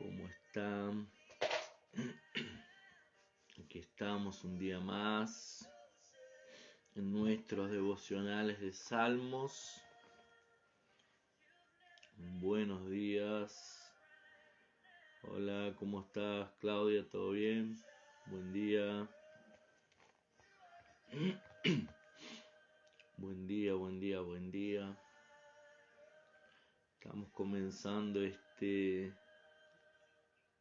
¿Cómo están? Aquí estamos un día más en nuestros devocionales de Salmos. Buenos días. Hola, ¿cómo estás, Claudia? ¿Todo bien? Buen día. Buen día, buen día, buen día. Estamos comenzando este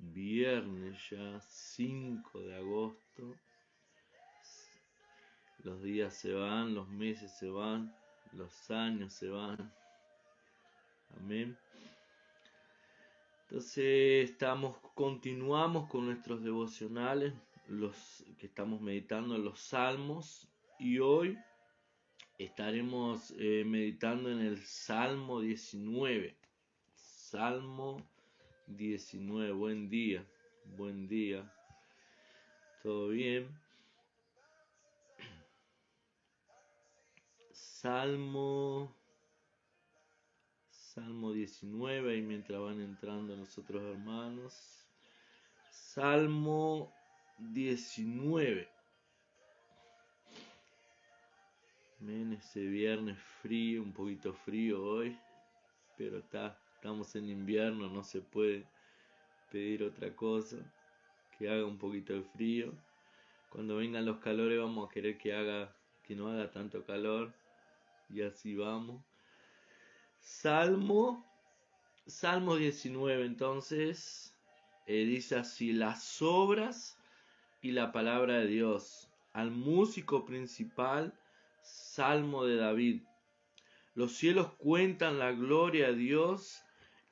viernes ya 5 de agosto. Los días se van, los meses se van, los años se van. Amén. Entonces continuamos con nuestros devocionales, los que estamos meditando en los Salmos, y hoy estaremos meditando en el Salmo 19. Salmo 19, buen día, ¿todo bien? Salmo 19, y mientras van entrando nosotros hermanos, Salmo 19. Ven, ese viernes frío, un poquito frío hoy, pero estamos en invierno, no se puede pedir otra cosa que haga un poquito de frío. Cuando vengan los calores vamos a querer que no haga tanto calor, y así vamos. Salmo 19, entonces, dice así: las obras y la palabra de Dios, al músico principal, Salmo de David. Los cielos cuentan la gloria de Dios,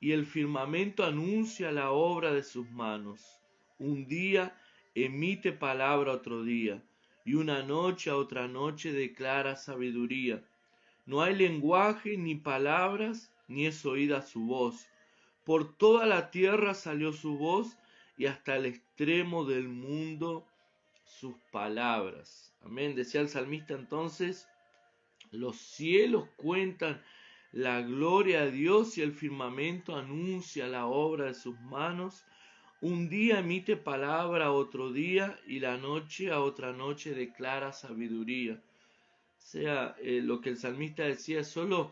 y el firmamento anuncia la obra de sus manos. Un día emite palabra a otro día, y una noche a otra noche declara sabiduría. No hay lenguaje ni palabras, ni es oída su voz. Por toda la tierra salió su voz, y hasta el extremo del mundo sus palabras. Amén. Decía el salmista entonces: los cielos cuentan la gloria de Dios, y el firmamento anuncia la obra de sus manos. Un día emite palabra a otro día, y la noche a otra noche declara sabiduría. O sea, lo que el salmista decía es solo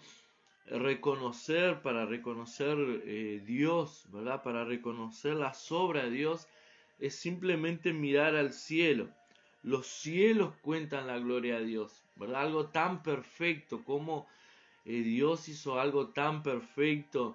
para reconocer Dios, ¿verdad? Para reconocer las obras de Dios, es simplemente mirar al cielo. Los cielos cuentan la gloria de Dios, ¿verdad? Algo tan perfecto, como Dios hizo algo tan perfecto,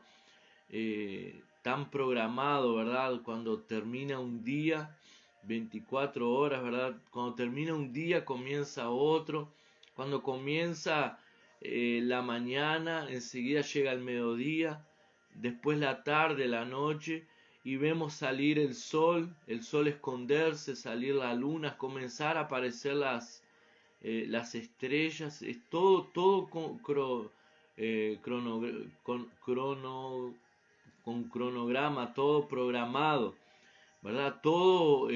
tan programado, ¿verdad? Cuando termina un día, 24 horas, ¿verdad? Cuando termina un día comienza otro. Cuando comienza la mañana, enseguida llega el mediodía, después la tarde, la noche, y vemos salir el sol esconderse, salir la luna, comenzar a aparecer las estrellas. Es todo con cronograma, todo programado, ¿verdad? Todo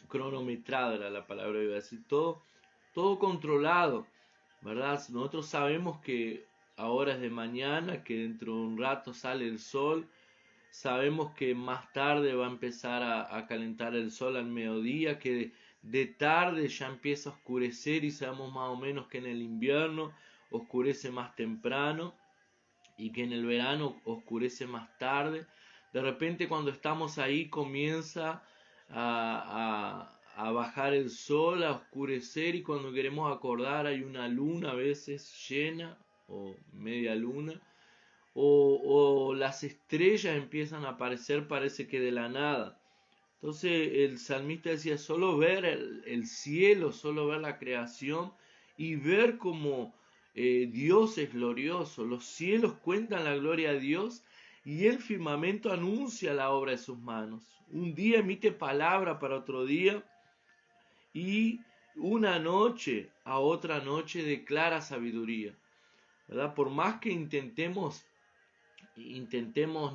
cronometrado era la palabra que iba a decir, todo controlado, ¿verdad? Nosotros sabemos que ahora es de mañana, que dentro de un rato sale el sol. Sabemos que más tarde va a empezar a calentar el sol al mediodía, que de tarde ya empieza a oscurecer, y sabemos más o menos que en el invierno oscurece más temprano y que en el verano oscurece más tarde. De repente, cuando estamos ahí, comienza a bajar el sol, a oscurecer, y cuando queremos acordar hay una luna a veces llena o media luna, o las estrellas empiezan a aparecer, parece que de la nada. Entonces el salmista decía: solo ver el cielo, solo ver la creación, y ver cómo Dios es glorioso. Los cielos cuentan la gloria de Dios, y el firmamento anuncia la obra de sus manos. Un día emite palabra para otro día, y una noche a otra noche declara sabiduría, ¿verdad? Por más que intentemos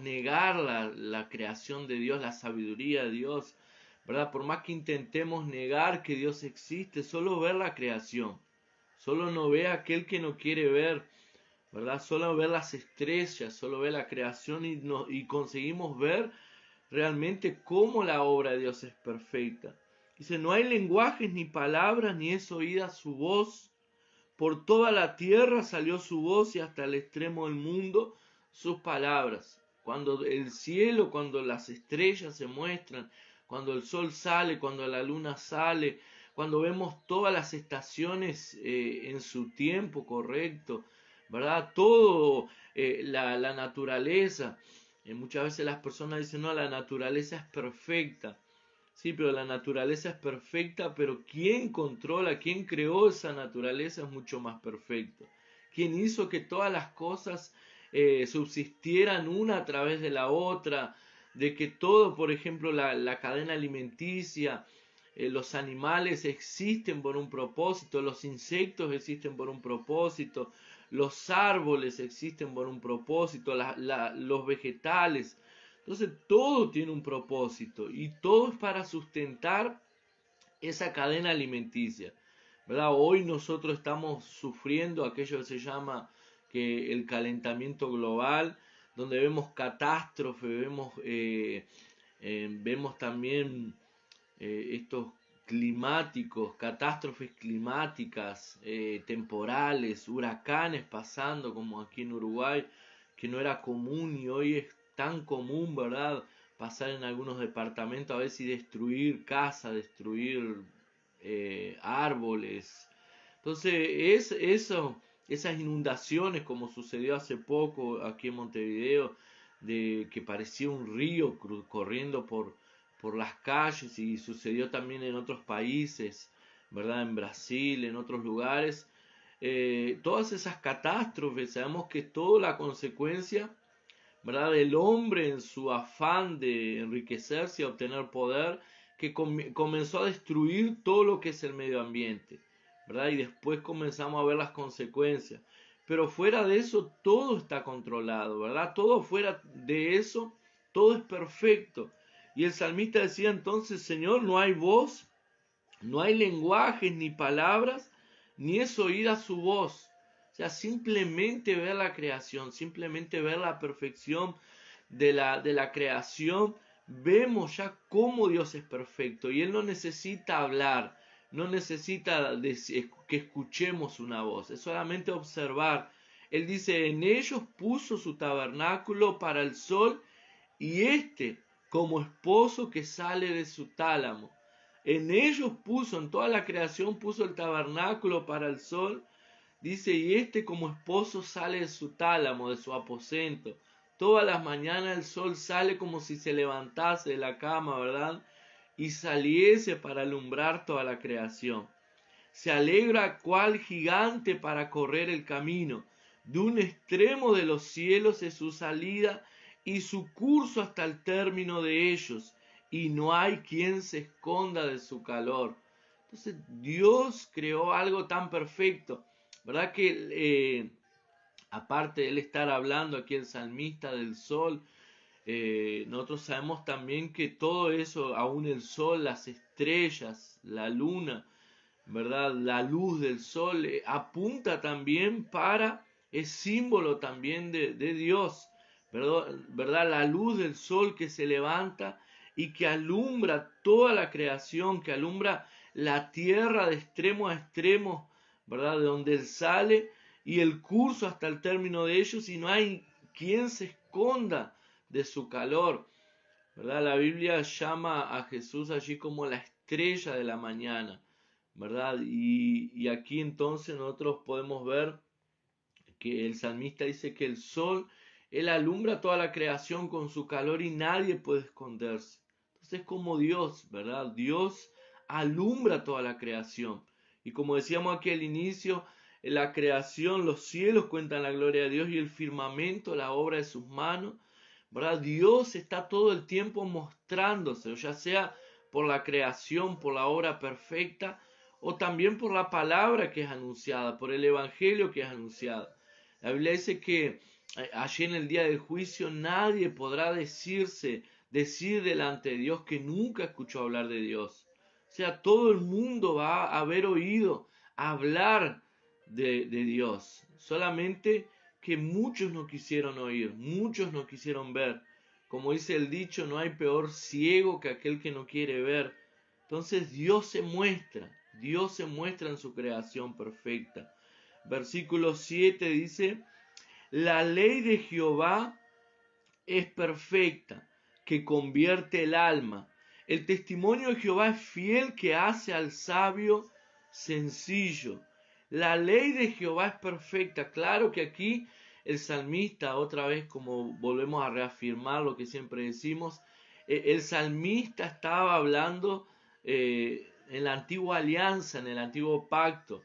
negar la creación de Dios, la sabiduría de Dios, ¿verdad? Por más que intentemos negar que Dios existe, solo ver la creación, solo no ve a aquel que no quiere ver, ¿verdad? Solo ver las estrellas, solo ver la creación, y conseguimos ver realmente cómo la obra de Dios es perfecta. Dice, no hay lenguajes ni palabras, ni es oída su voz. Por toda la tierra salió su voz y hasta el extremo del mundo sus palabras. Cuando el cielo, cuando las estrellas se muestran, cuando el sol sale, cuando la luna sale, cuando vemos todas las estaciones en su tiempo correcto, ¿verdad? Todo la naturaleza. Muchas veces las personas dicen, no, la naturaleza es perfecta. Sí, pero la naturaleza es perfecta, pero quien controla, quien creó esa naturaleza es mucho más perfecto. Quien hizo que todas las cosas subsistieran una a través de la otra, de que todo, por ejemplo, la cadena alimenticia, los animales existen por un propósito, los insectos existen por un propósito, los árboles existen por un propósito, los vegetales. Entonces todo tiene un propósito y todo es para sustentar esa cadena alimenticia, ¿verdad? Hoy nosotros estamos sufriendo aquello que se llama que el calentamiento global, donde vemos catástrofes, vemos también estos climáticos, catástrofes climáticas, temporales, huracanes pasando como aquí en Uruguay, que no era común y hoy es tan común, ¿verdad? Pasar en algunos departamentos a ver si destruir casas, destruir árboles. Entonces, esas inundaciones como sucedió hace poco aquí en Montevideo, de que parecía un río corriendo por las calles y sucedió también en otros países, ¿verdad? En Brasil, en otros lugares. Todas esas catástrofes, sabemos que es toda la consecuencia, ¿verdad? Del hombre en su afán de enriquecerse y obtener poder, que comenzó a destruir todo lo que es el medio ambiente, ¿verdad? Y después comenzamos a ver las consecuencias. Pero fuera de eso, todo está controlado, ¿verdad? Todo fuera de eso, todo es perfecto. Y el salmista decía entonces, Señor, no hay voz, no hay lenguajes ni palabras, ni es oída su voz. O sea, simplemente ver la creación, simplemente ver la perfección de la creación, vemos ya cómo Dios es perfecto y Él no necesita hablar, no necesita que escuchemos una voz, es solamente observar. Él dice, en ellos puso su tabernáculo para el sol y éste como esposo que sale de su tálamo. En ellos puso, en toda la creación puso el tabernáculo para el sol. Dice, y este como esposo sale de su tálamo, de su aposento. Todas las mañanas el sol sale como si se levantase de la cama, ¿verdad? Y saliese para alumbrar toda la creación. Se alegra cual gigante para correr el camino. De un extremo de los cielos es su salida y su curso hasta el término de ellos. Y no hay quien se esconda de su calor. Entonces Dios creó algo tan perfecto. ¿Verdad que aparte de él estar hablando aquí el salmista del sol, nosotros sabemos también que todo eso, aún el sol, las estrellas, la luna, ¿verdad? La luz del sol apunta también es símbolo también de Dios, ¿verdad? La luz del sol que se levanta y que alumbra toda la creación, que alumbra la tierra de extremo a extremo, ¿verdad? De donde él sale y el curso hasta el término de ellos y no hay quien se esconda de su calor, ¿verdad? La Biblia llama a Jesús allí como la estrella de la mañana, ¿verdad? Y aquí entonces nosotros podemos ver que el salmista dice que el sol, él alumbra toda la creación con su calor y nadie puede esconderse. Entonces es como Dios, ¿verdad? Dios alumbra toda la creación. Y como decíamos aquí al inicio, la creación, los cielos cuentan la gloria de Dios y el firmamento, la obra de sus manos, ¿verdad? Dios está todo el tiempo mostrándose, ya sea por la creación, por la obra perfecta, o también por la palabra que es anunciada, por el evangelio que es anunciado. La Biblia dice que allí en el día del juicio nadie podrá decir delante de Dios que nunca escuchó hablar de Dios. O sea, todo el mundo va a haber oído hablar de Dios. Solamente que muchos no quisieron oír, muchos no quisieron ver. como dice el dicho, no hay peor ciego que aquel que no quiere ver. Entonces Dios se muestra en su creación perfecta. Versículo 7 dice, la ley de Jehová es perfecta, que convierte el alma. El testimonio de Jehová es fiel, que hace al sabio sencillo. La ley de Jehová es perfecta. Claro que aquí el salmista, otra vez como volvemos a reafirmar lo que siempre decimos, el salmista estaba hablando en la antigua alianza, en el antiguo pacto,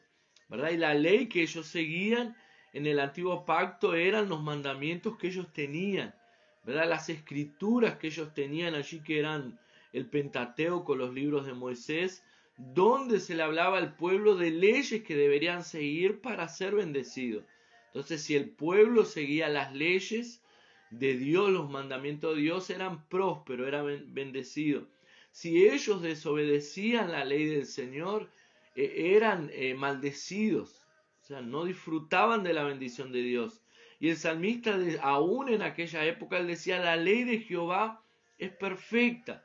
¿verdad? Y la ley que ellos seguían en el antiguo pacto eran los mandamientos que ellos tenían, ¿verdad? Las escrituras que ellos tenían allí, que eran el Pentateuco, los libros de Moisés, donde se le hablaba al pueblo de leyes que deberían seguir para ser bendecidos. Entonces, si el pueblo seguía las leyes de Dios, los mandamientos de Dios, eran prósperos, eran bendecidos. Si ellos desobedecían la ley del Señor, eran maldecidos, o sea, no disfrutaban de la bendición de Dios. Y el salmista, aún en aquella época, él decía, la ley de Jehová es perfecta.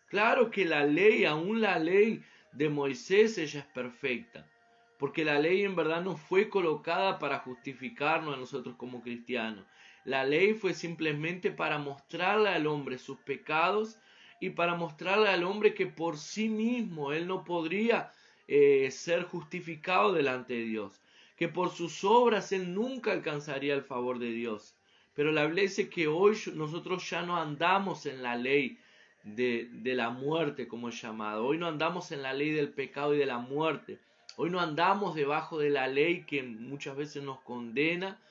Claro que la ley, aún la ley de Moisés, ella es perfecta, porque la ley en verdad no fue colocada para justificarnos a nosotros como cristianos. La ley fue simplemente para mostrarle al hombre sus pecados y para mostrarle al hombre que por sí mismo él no podría ser justificado delante de Dios, que por sus obras él nunca alcanzaría el favor de Dios. Pero la Biblia dice que hoy nosotros ya no andamos en la ley de la muerte, como es llamado. Hoy no andamos en la ley del pecado y de la muerte. Hoy no andamos debajo de la ley que muchas veces nos condena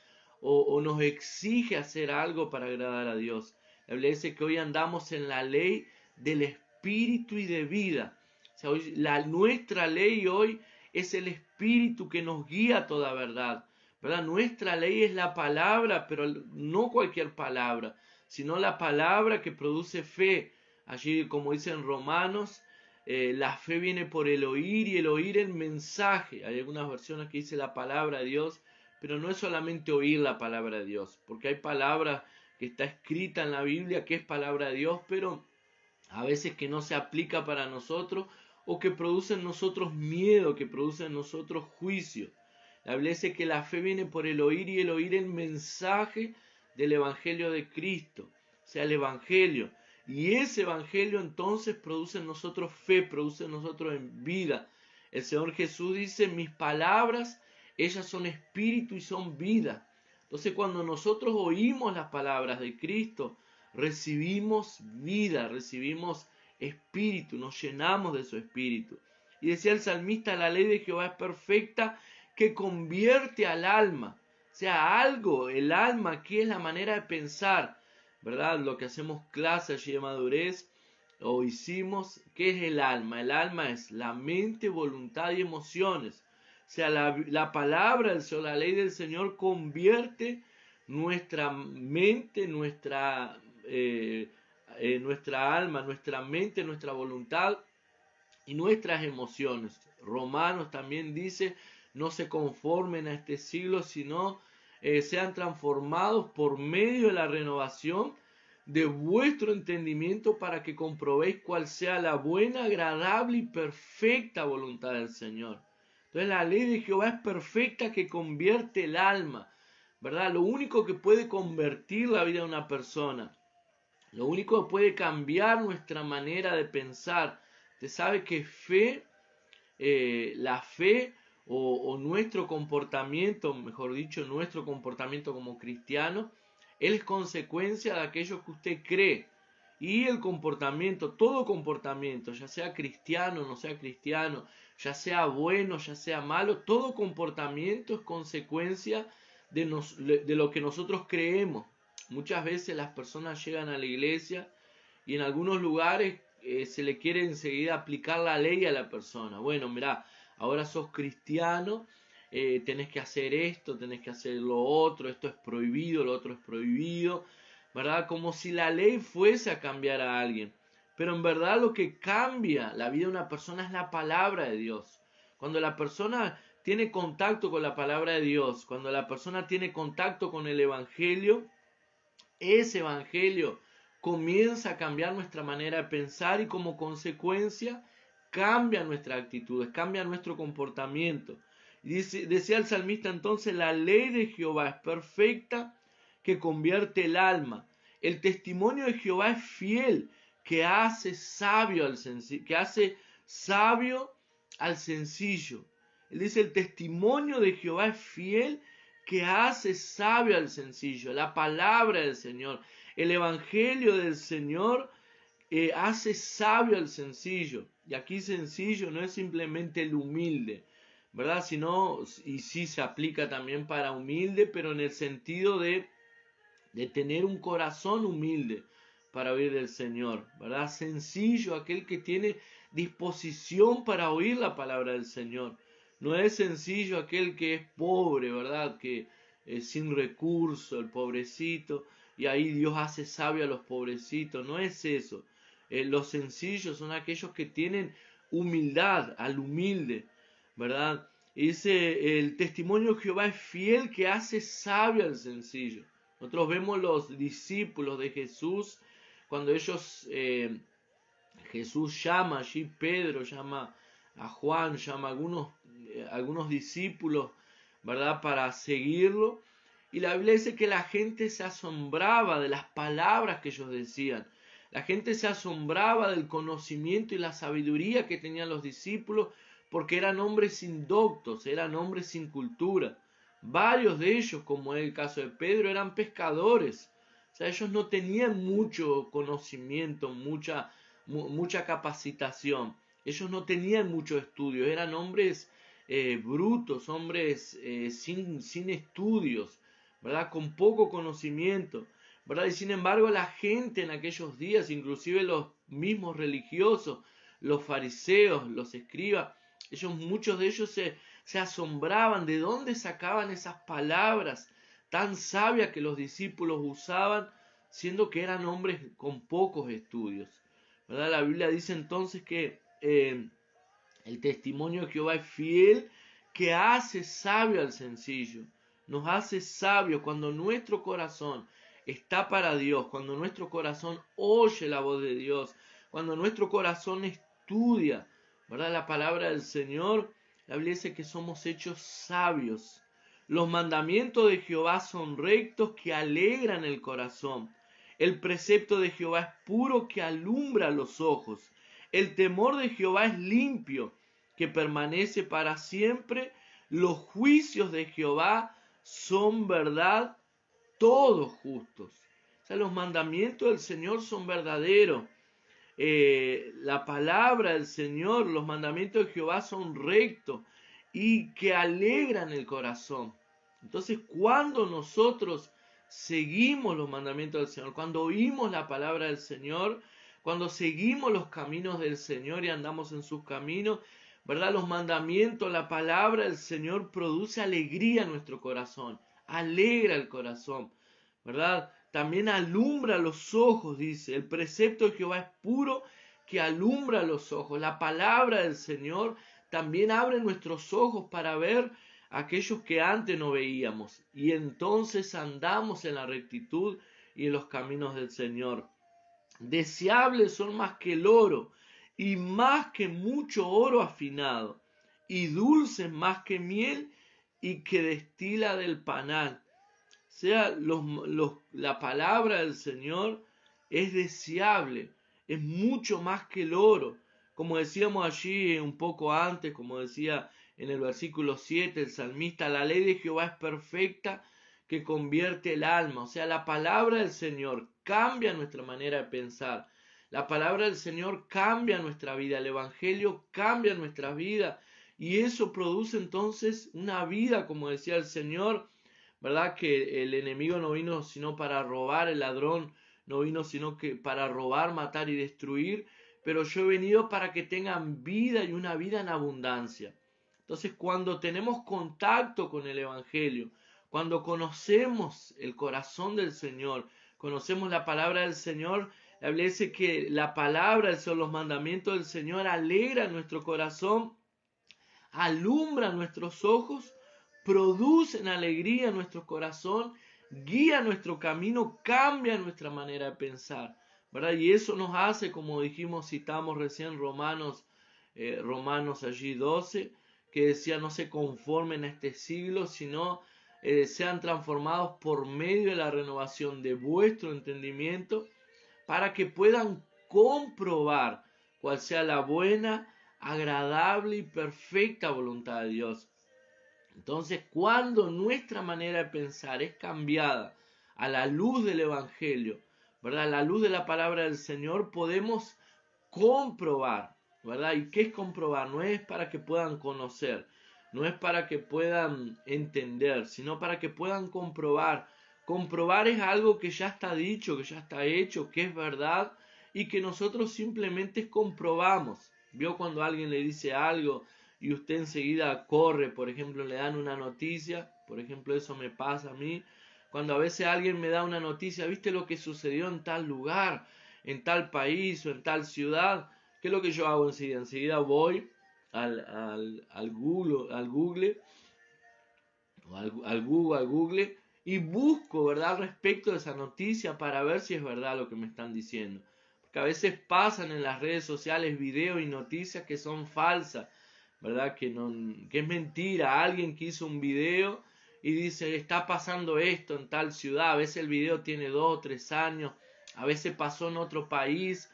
o nos exige hacer algo para agradar a Dios. La Biblia dice que hoy andamos en la ley del espíritu y de vida. O sea, hoy, nuestra ley hoy es el espíritu que nos guía a toda verdad, ¿verdad? Nuestra ley es la palabra, pero no cualquier palabra, sino la palabra que produce fe. Allí, como dice en Romanos, la fe viene por el oír y el oír el mensaje. Hay algunas versiones que dice la palabra de Dios, pero no es solamente oír la palabra de Dios, porque hay palabras que está escrita en la Biblia que es palabra de Dios, pero a veces que no se aplica para nosotros o que produce en nosotros miedo, que produce en nosotros juicio. La Biblia dice que la fe viene por el oír y el oír el mensaje del Evangelio de Cristo, o sea, el Evangelio. Y ese Evangelio entonces produce en nosotros fe, produce en nosotros en vida. El Señor Jesús dice, mis palabras, ellas son espíritu y son vida. Entonces cuando nosotros oímos las palabras de Cristo, recibimos vida, recibimos espíritu, nos llenamos de su espíritu. Y decía el salmista, la ley de Jehová es perfecta, que convierte al alma. O sea, algo, el alma aquí es la manera de pensar, ¿verdad? Lo que hacemos clase allí de madurez, o hicimos, ¿qué es el alma? El alma es la mente, voluntad y emociones. O sea, la palabra del Señor, la ley del Señor convierte nuestra mente, nuestra alma, nuestra mente, nuestra voluntad y nuestras emociones. Romanos también dice, no se conformen a este siglo, sino sean transformados por medio de la renovación de vuestro entendimiento para que comprobéis cuál sea la buena, agradable y perfecta voluntad del Señor. Entonces la ley de Jehová es perfecta, que convierte el alma, ¿verdad? Lo único que puede convertir la vida de una persona, lo único que puede cambiar nuestra manera de pensar. Usted sabe que fe, la fe o nuestro comportamiento, mejor dicho, nuestro comportamiento como cristiano, es consecuencia de aquello que usted cree. Y el comportamiento, todo comportamiento, ya sea cristiano, no sea cristiano, ya sea bueno, ya sea malo, todo comportamiento es consecuencia de lo que nosotros creemos. Muchas veces las personas llegan a la iglesia y en algunos lugares se le quiere enseguida aplicar la ley a la persona. Bueno, mirá, ahora sos cristiano, tenés que hacer esto, tenés que hacer lo otro, esto es prohibido, lo otro es prohibido, ¿verdad? Como si la ley fuese a cambiar a alguien. Pero en verdad lo que cambia la vida de una persona es la palabra de Dios. Cuando la persona tiene contacto con la palabra de Dios, cuando la persona tiene contacto con el Evangelio, ese Evangelio comienza a cambiar nuestra manera de pensar y como consecuencia cambia nuestras actitudes, cambia nuestro comportamiento. Decía el salmista entonces, la ley de Jehová es perfecta, que convierte el alma. El testimonio de Jehová es fiel, que hace sabio al sencillo. Él dice, el testimonio de Jehová es fiel, que hace sabio al sencillo. La palabra del Señor, el evangelio del Señor hace sabio al sencillo. Y aquí sencillo no es simplemente el humilde, ¿verdad? Sino, y sí se aplica también para humilde, pero en el sentido de tener un corazón humilde para oír del Señor, ¿verdad? Sencillo, aquel que tiene disposición para oír la palabra del Señor. No es sencillo aquel que es pobre, ¿verdad? Que es sin recurso, el pobrecito, y ahí Dios hace sabio a los pobrecitos. No es eso. Los sencillos son aquellos que tienen humildad, al humilde, ¿verdad? Y dice, el testimonio de Jehová es fiel, que hace sabio al sencillo. Nosotros vemos los discípulos de Jesús, cuando Jesús llama allí, Pedro llama a Juan, llama a algunos discípulos, ¿verdad?, para seguirlo. Y la Biblia dice que la gente se asombraba de las palabras que ellos decían. La gente se asombraba del conocimiento y la sabiduría que tenían los discípulos, porque eran hombres indoctos, eran hombres sin cultura. Varios de ellos, como es el caso de Pedro, eran pescadores. O sea, ellos no tenían mucho conocimiento, mucha capacitación. Ellos no tenían mucho estudio, eran hombres brutos, hombres sin estudios, ¿verdad? Con poco conocimiento, ¿verdad? Y sin embargo la gente en aquellos días, inclusive los mismos religiosos, los fariseos, los escribas, muchos de ellos se asombraban de dónde sacaban esas palabras tan sabias que los discípulos usaban, siendo que eran hombres con pocos estudios, ¿verdad? La Biblia dice entonces que el testimonio de Jehová es fiel, que hace sabio al sencillo. Nos hace sabios cuando nuestro corazón está para Dios, cuando nuestro corazón oye la voz de Dios, cuando nuestro corazón estudia, ¿verdad?, la palabra del Señor. La Biblia dice que somos hechos sabios. Los mandamientos de Jehová son rectos, que alegran el corazón. El precepto de Jehová es puro, que alumbra los ojos. El temor de Jehová es limpio, que permanece para siempre. Los juicios de Jehová son verdad, todos justos. O sea, los mandamientos del Señor son verdaderos. La palabra del Señor, los mandamientos de Jehová son rectos y que alegran el corazón. Entonces, cuando nosotros seguimos los mandamientos del Señor, cuando oímos la palabra del Señor, cuando seguimos los caminos del Señor y andamos en sus caminos, ¿verdad? Los mandamientos, la palabra del Señor produce alegría en nuestro corazón, alegra el corazón, ¿verdad? También alumbra los ojos, dice. El precepto de Jehová es puro, que alumbra los ojos. La palabra del Señor también abre nuestros ojos para ver aquellos que antes no veíamos. Y entonces andamos en la rectitud y en los caminos del Señor. Deseables son más que el oro, y más que mucho oro afinado, y dulces más que miel, y que destila del panal. O sea, la palabra del Señor es deseable, es mucho más que el oro. Como decíamos allí un poco antes, como decía en el versículo 7 el salmista, la ley de Jehová es perfecta, que convierte el alma. O sea, la palabra del Señor cambia nuestra manera de pensar. La palabra del Señor cambia nuestra vida. El Evangelio cambia nuestra vida. Y eso produce entonces una vida, como decía el Señor, ¿verdad? Que el enemigo no vino sino para robar, el ladrón no vino sino que para robar, matar y destruir, pero yo he venido para que tengan vida y una vida en abundancia. Entonces, cuando tenemos contacto con el Evangelio, cuando conocemos el corazón del Señor, conocemos la palabra del Señor, la Biblia dice que la palabra, los mandamientos del Señor alegra nuestro corazón, alumbra nuestros ojos, producen alegría en nuestro corazón, guía nuestro camino, cambia nuestra manera de pensar. ¿verdad? Y eso nos hace, como dijimos, citamos recién Romanos allí 12, que decía: no se conformen a este siglo, sino sean transformados por medio de la renovación de vuestro entendimiento, para que puedan comprobar cuál sea la buena, agradable y perfecta voluntad de Dios. Entonces, cuando nuestra manera de pensar es cambiada a la luz del Evangelio, ¿verdad? A la luz de la palabra del Señor, podemos comprobar, ¿verdad? ¿Y qué es comprobar? No es para que puedan conocer, no es para que puedan entender, sino para que puedan comprobar. Comprobar es algo que ya está dicho, que ya está hecho, que es verdad y que nosotros simplemente comprobamos. ¿Vio cuando alguien le dice algo y usted enseguida corre? Por ejemplo, le dan una noticia, por ejemplo, eso me pasa a mí, cuando a veces alguien me da una noticia: ¿viste lo que sucedió en tal lugar, en tal país o en tal ciudad? ¿Qué es lo que yo hago enseguida? Enseguida voy al Google o al Google y busco, ¿verdad?, respecto de esa noticia para ver si es verdad lo que me están diciendo. Porque a veces pasan en las redes sociales videos y noticias que son falsas, ¿verdad? Que es mentira. Alguien que hizo un video y dice: está pasando esto en tal ciudad. A veces el video tiene 2 o 3 años, a veces pasó en otro país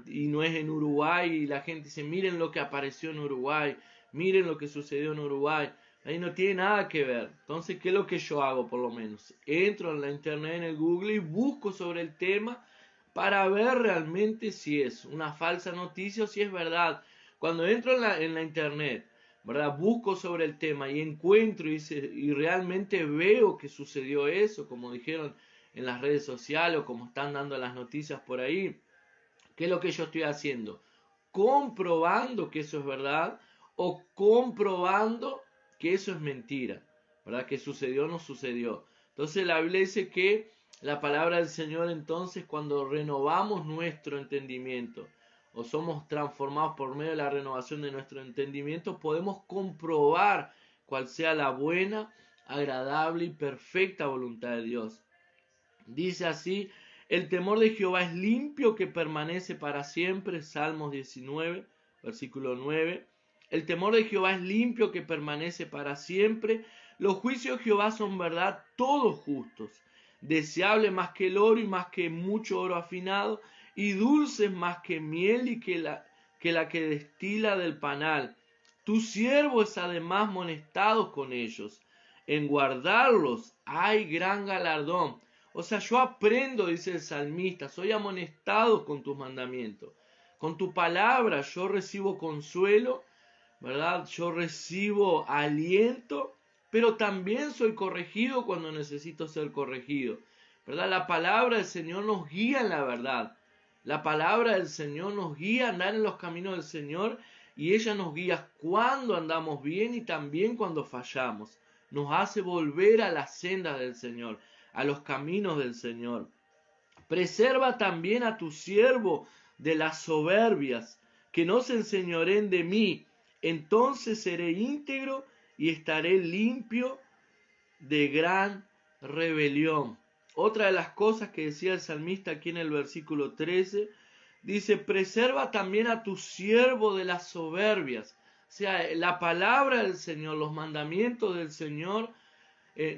y no es en Uruguay, y la gente dice: miren lo que apareció en Uruguay, miren lo que sucedió en Uruguay. Ahí no tiene nada que ver. Entonces, ¿qué es lo que yo hago? Por lo menos entro en la internet, en el Google, y busco sobre el tema para ver realmente si es una falsa noticia o si es verdad. Cuando entro en la internet, ¿verdad?, busco sobre el tema y encuentro y realmente veo que sucedió eso, como dijeron en las redes sociales o como están dando las noticias por ahí. ¿Qué es lo que yo estoy haciendo? Comprobando que eso es verdad o comprobando que eso es mentira, ¿verdad? Que sucedió o no sucedió. Entonces la Biblia dice que la palabra del Señor, entonces, cuando renovamos nuestro entendimiento o somos transformados por medio de la renovación de nuestro entendimiento, podemos comprobar cuál sea la buena, agradable y perfecta voluntad de Dios. Dice así: el temor de Jehová es limpio, que permanece para siempre. Salmos 19, versículo 9. El temor de Jehová es limpio, que permanece para siempre. Los juicios de Jehová son verdad, todos justos. Deseable más que el oro y más que mucho oro afinado, y dulces más que miel y que la que destila del panal. Tu siervo es además monestado con ellos. En guardarlos hay gran galardón. O sea, yo aprendo, dice el salmista, soy amonestado con tus mandamientos. Con tu palabra yo recibo consuelo, ¿verdad? Yo recibo aliento, pero también soy corregido cuando necesito ser corregido, ¿verdad? La palabra del Señor nos guía en la verdad. La palabra del Señor nos guía a andar en los caminos del Señor, y ella nos guía cuando andamos bien y también cuando fallamos. Nos hace volver a la senda del Señor, a los caminos del Señor. Preserva también a tu siervo de las soberbias, que no se enseñoreen de mí. Entonces seré íntegro y estaré limpio de gran rebelión. Otra de las cosas que decía el salmista aquí en el versículo 13, dice: preserva también a tu siervo de las soberbias. O sea, la palabra del Señor, los mandamientos del Señor,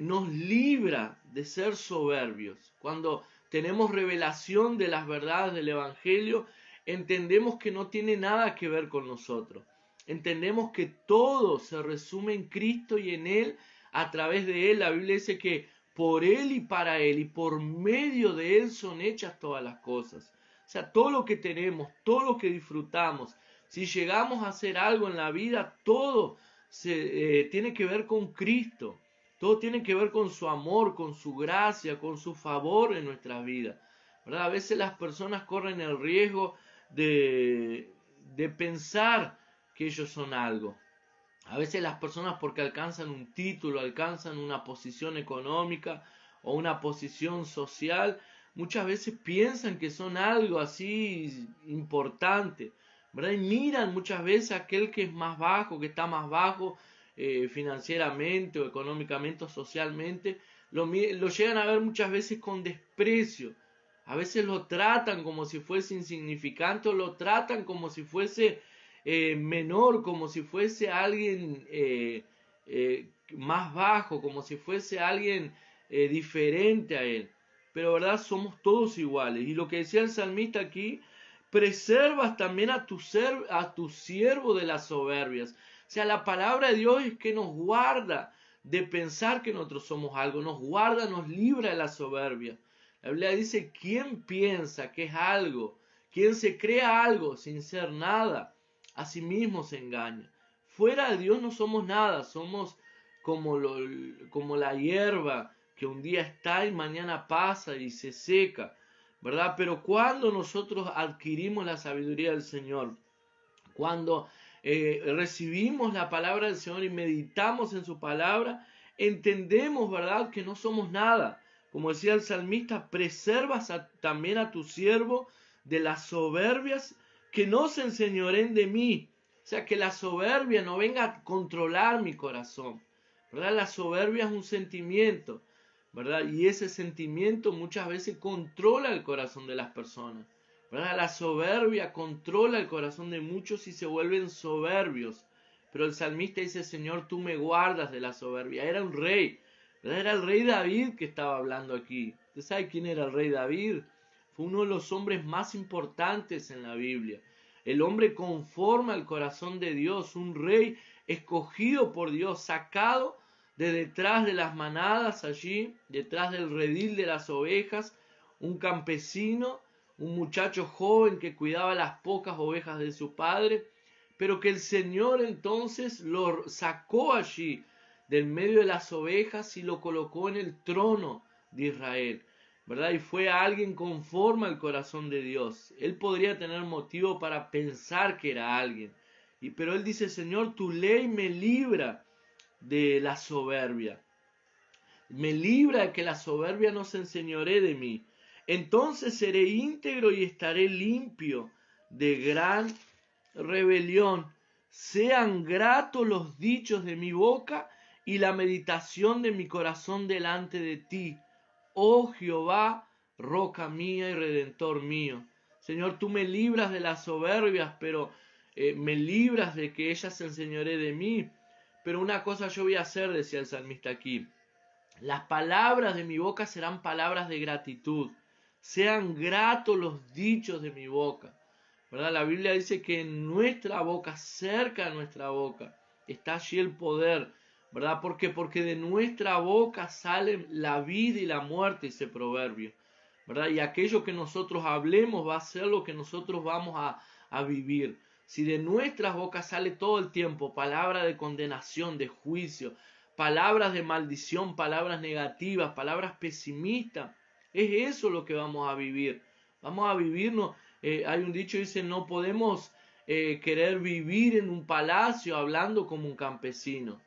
nos libra de ser soberbios. Cuando tenemos revelación de las verdades del Evangelio, entendemos que no tiene nada que ver con nosotros. Entendemos que todo se resume en Cristo y en Él, a través de Él. La Biblia dice que por Él y para Él y por medio de Él son hechas todas las cosas. O sea, todo lo que tenemos, todo lo que disfrutamos, si llegamos a hacer algo en la vida, todo tiene que ver con Cristo. Todo tiene que ver con su amor, con su gracia, con su favor en nuestras vidas, ¿verdad? A veces las personas corren el riesgo de pensar que ellos son algo. A veces las personas, porque alcanzan un título, alcanzan una posición económica o una posición social, muchas veces piensan que son algo así importante, ¿verdad? Y miran muchas veces a aquel que es más bajo, que está más bajo, financieramente o económicamente o socialmente, lo llegan a ver muchas veces con desprecio. a veces lo tratan como si fuese insignificante o lo tratan como si fuese menor, como si fuese alguien más bajo, como si fuese alguien diferente a él. Pero verdad, somos todos iguales. Y lo que decía el salmista aquí, preservas también a tu siervo de las soberbias. O sea, la palabra de Dios es que nos guarda de pensar que nosotros somos algo, nos guarda, nos libra de la soberbia. La Biblia dice, ¿quién piensa que es algo? ¿Quién se crea algo sin ser nada? A sí mismo se engaña. Fuera de Dios no somos nada, somos como la hierba que un día está y mañana pasa y se seca, ¿verdad? Pero cuando nosotros adquirimos la sabiduría del Señor, cuando recibimos la palabra del Señor y meditamos en su palabra, entendemos, ¿verdad?, que no somos nada. Como decía el salmista, preservas también a tu siervo de las soberbias, que no se enseñoreen de mí. O sea, que la soberbia no venga a controlar mi corazón, ¿verdad? La soberbia es un sentimiento, ¿verdad? Y ese sentimiento muchas veces controla el corazón de las personas, ¿verdad? La soberbia controla el corazón de muchos y se vuelven soberbios. Pero el salmista dice, Señor, tú me guardas de la soberbia. Era un rey, ¿verdad? Era el rey David que estaba hablando aquí. ¿Usted sabe quién era el rey David? Fue uno de los hombres más importantes en la Biblia. El hombre conforme al corazón de Dios, un rey escogido por Dios, sacado de detrás de las manadas allí, detrás del redil de las ovejas, un campesino, un muchacho joven que cuidaba las pocas ovejas de su padre, pero que el Señor entonces lo sacó allí del medio de las ovejas y lo colocó en el trono de Israel, ¿verdad? Y fue alguien conforme al corazón de Dios. Él podría tener motivo para pensar que era alguien, pero él dice, Señor, tu ley me libra de la soberbia. Me libra de que la soberbia no se enseñoree de mí. Entonces seré íntegro y estaré limpio de gran rebelión. Sean gratos los dichos de mi boca y la meditación de mi corazón delante de ti. Oh Jehová, roca mía y redentor mío. Señor, tú me libras de las soberbias, pero me libras de que ellas se enseñoree de mí. Pero una cosa yo voy a hacer, decía el salmista aquí. Las palabras de mi boca serán palabras de gratitud. Sean gratos los dichos de mi boca, ¿verdad? La Biblia dice que en nuestra boca, cerca de nuestra boca, está allí el poder, ¿verdad? ¿Por qué? Porque de nuestra boca salen la vida y la muerte, dice proverbio, ¿verdad? Y aquello que nosotros hablemos va a ser lo que nosotros vamos a vivir. Si de nuestras bocas sale todo el tiempo palabra de condenación, de juicio, palabras de maldición, palabras negativas, palabras pesimistas, es eso lo que vamos a vivir. Vamos a vivirnos. Hay un dicho que dice, no podemos querer vivir en un palacio hablando como un campesino,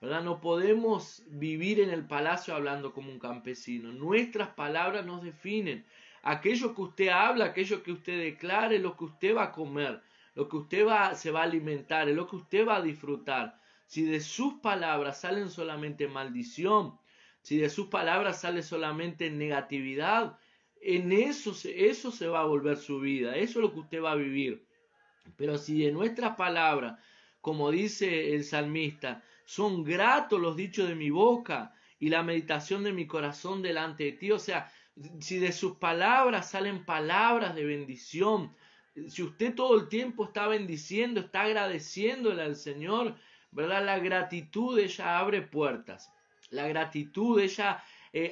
¿verdad? No podemos vivir en el palacio hablando como un campesino. Nuestras palabras nos definen. Aquello que usted habla, aquello que usted declare, lo que usted va a comer, lo que usted se va a alimentar, es lo que usted va a disfrutar. Si de sus palabras salen solamente maldición, si de sus palabras sale solamente negatividad, en eso se va a volver su vida, eso es lo que usted va a vivir. Pero si de nuestras palabras, como dice el salmista, son gratos los dichos de mi boca y la meditación de mi corazón delante de ti, o sea, si de sus palabras salen palabras de bendición, si usted todo el tiempo está bendiciendo, está agradeciéndole al Señor, ¿verdad? La gratitud, ella abre puertas. La gratitud, ella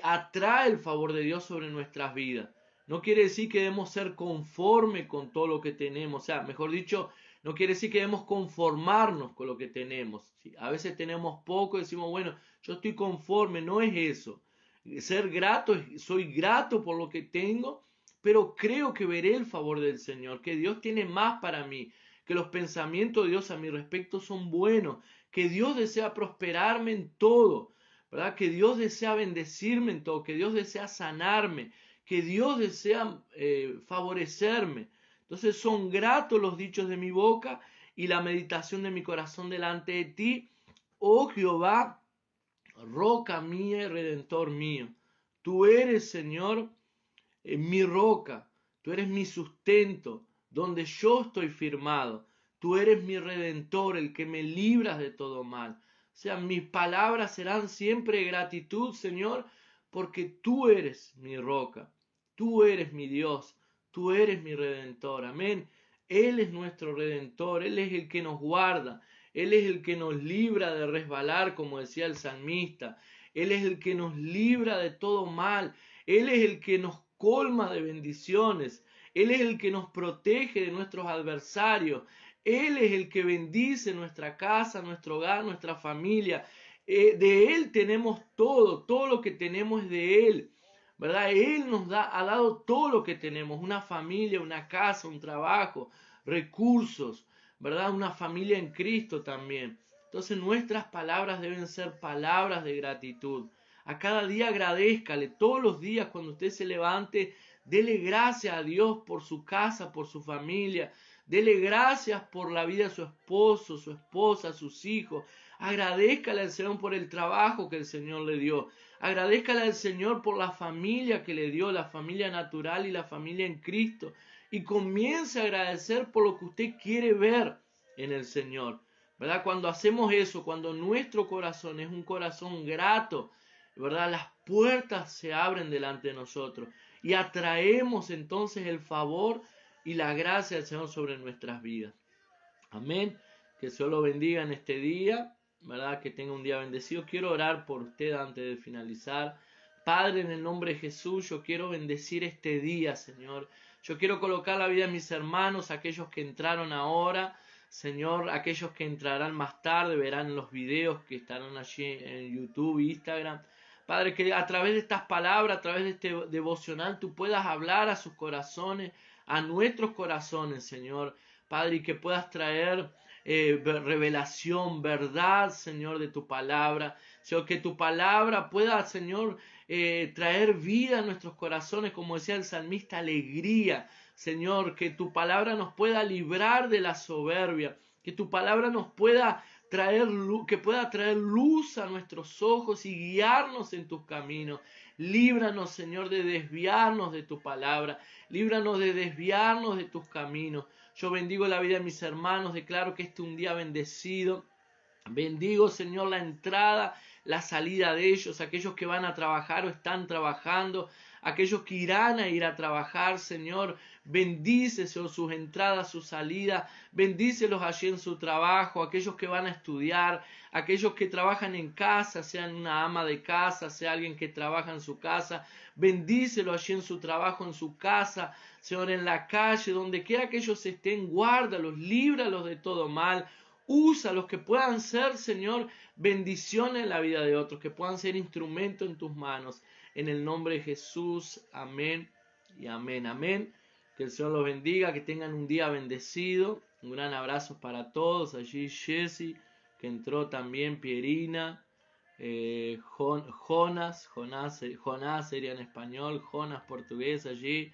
atrae el favor de Dios sobre nuestras vidas. No quiere decir que debemos ser conforme con todo lo que tenemos. O sea, mejor dicho, no quiere decir que debemos conformarnos con lo que tenemos. ¿Sí? A veces tenemos poco y decimos, bueno, yo estoy conforme. No es eso. Ser grato, soy grato por lo que tengo, pero creo que veré el favor del Señor, que Dios tiene más para mí, que los pensamientos de Dios a mi respecto son buenos, que Dios desea prosperarme en todo, ¿verdad? Que Dios desea bendecirme en todo, que Dios desea sanarme, que Dios desea favorecerme. Entonces son gratos los dichos de mi boca y la meditación de mi corazón delante de ti, oh Jehová, roca mía y redentor mío. Tú eres, Señor, mi roca, tú eres mi sustento, donde yo estoy firmado. Tú eres mi redentor, el que me libras de todo mal. O sea, mis palabras serán siempre gratitud, Señor, porque tú eres mi roca, tú eres mi Dios, tú eres mi redentor. Amén. Él es nuestro redentor, Él es el que nos guarda, Él es el que nos libra de resbalar, como decía el salmista. Él es el que nos libra de todo mal. Él es el que nos colma de bendiciones. Él es el que nos protege de nuestros adversarios. Él es el que bendice nuestra casa, nuestro hogar, nuestra familia. De Él tenemos todo, todo lo que tenemos es de Él, ¿verdad? Él ha dado todo lo que tenemos, una familia, una casa, un trabajo, recursos, ¿verdad? Una familia en Cristo también. Entonces nuestras palabras deben ser palabras de gratitud. A cada día agradézcale, todos los días cuando usted se levante, dele gracias a Dios por su casa, por su familia. Dele gracias por la vida de su esposo, su esposa, sus hijos. Agradézcale al Señor por el trabajo que el Señor le dio. Agradézcale al Señor por la familia que le dio, la familia natural y la familia en Cristo. Y comience a agradecer por lo que usted quiere ver en el Señor. ¿Verdad? Cuando hacemos eso, cuando nuestro corazón es un corazón grato, ¿verdad? Las puertas se abren delante de nosotros y atraemos entonces el favor y la gracia del Señor sobre nuestras vidas. Amén. Que el Señor lo bendiga en este día, ¿verdad? Que tenga un día bendecido. Quiero orar por usted antes de finalizar. Padre, en el nombre de Jesús, yo quiero bendecir este día, Señor. Yo quiero colocar la vida de mis hermanos, aquellos que entraron ahora, Señor, aquellos que entrarán más tarde, verán los videos que estarán allí en YouTube e Instagram. Padre, que a través de estas palabras, a través de este devocional, tú puedas hablar a sus corazones, a nuestros corazones, Señor. Padre, y que puedas traer revelación, verdad, Señor, de tu palabra. Señor, que tu palabra pueda, Señor, traer vida a nuestros corazones, como decía el salmista, alegría. Señor, que tu palabra nos pueda librar de la soberbia, que tu palabra nos pueda traer luz, que pueda traer luz a nuestros ojos y guiarnos en tus caminos. Líbranos, Señor, de desviarnos de tu palabra. Líbranos de desviarnos de tus caminos. Yo bendigo la vida de mis hermanos, declaro que este es un día bendecido. Bendigo, Señor, la entrada, la salida de ellos, aquellos que van a trabajar o están trabajando, aquellos que irán a ir a trabajar, Señor. Bendice, Señor, sus entradas, sus salidas. Bendícelos allí en su trabajo, aquellos que van a estudiar, aquellos que trabajan en casa, sean una ama de casa, sea alguien que trabaja en su casa. Bendícelos allí en su trabajo, en su casa, Señor, en la calle, donde quiera que ellos estén, guárdalos, líbralos de todo mal. Usa los que puedan ser, Señor, bendiciones en la vida de otros, que puedan ser instrumento en tus manos. En el nombre de Jesús, amén y amén, amén. Que el Señor los bendiga, que tengan un día bendecido. Un gran abrazo para todos. Allí Jesse, que entró también, Pierina, Jonás sería en español, Jonás portugués allí.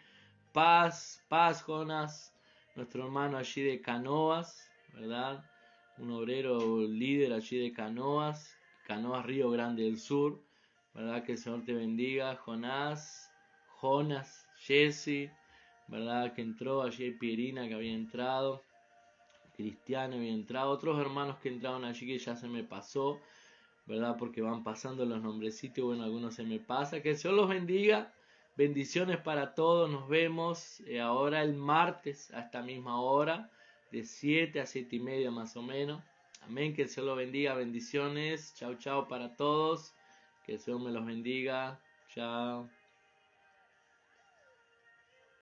Paz, Jonás, nuestro hermano allí de Canoas, ¿verdad? Un obrero líder allí de Canoas Río Grande del Sur, ¿verdad? Que el Señor te bendiga, Jonas, Jesse, ¿verdad? Que entró allí, Pierina que había entrado, Cristiano había entrado, otros hermanos que entraron allí que ya se me pasó, ¿verdad? Porque van pasando los nombrecitos, bueno, algunos se me pasa, que el Señor los bendiga. Bendiciones para todos, nos vemos ahora el martes a esta misma hora, de 7 a 7 y media más o menos. Amén, que el Señor los bendiga, bendiciones, chao chao para todos, que el Señor me los bendiga, chao.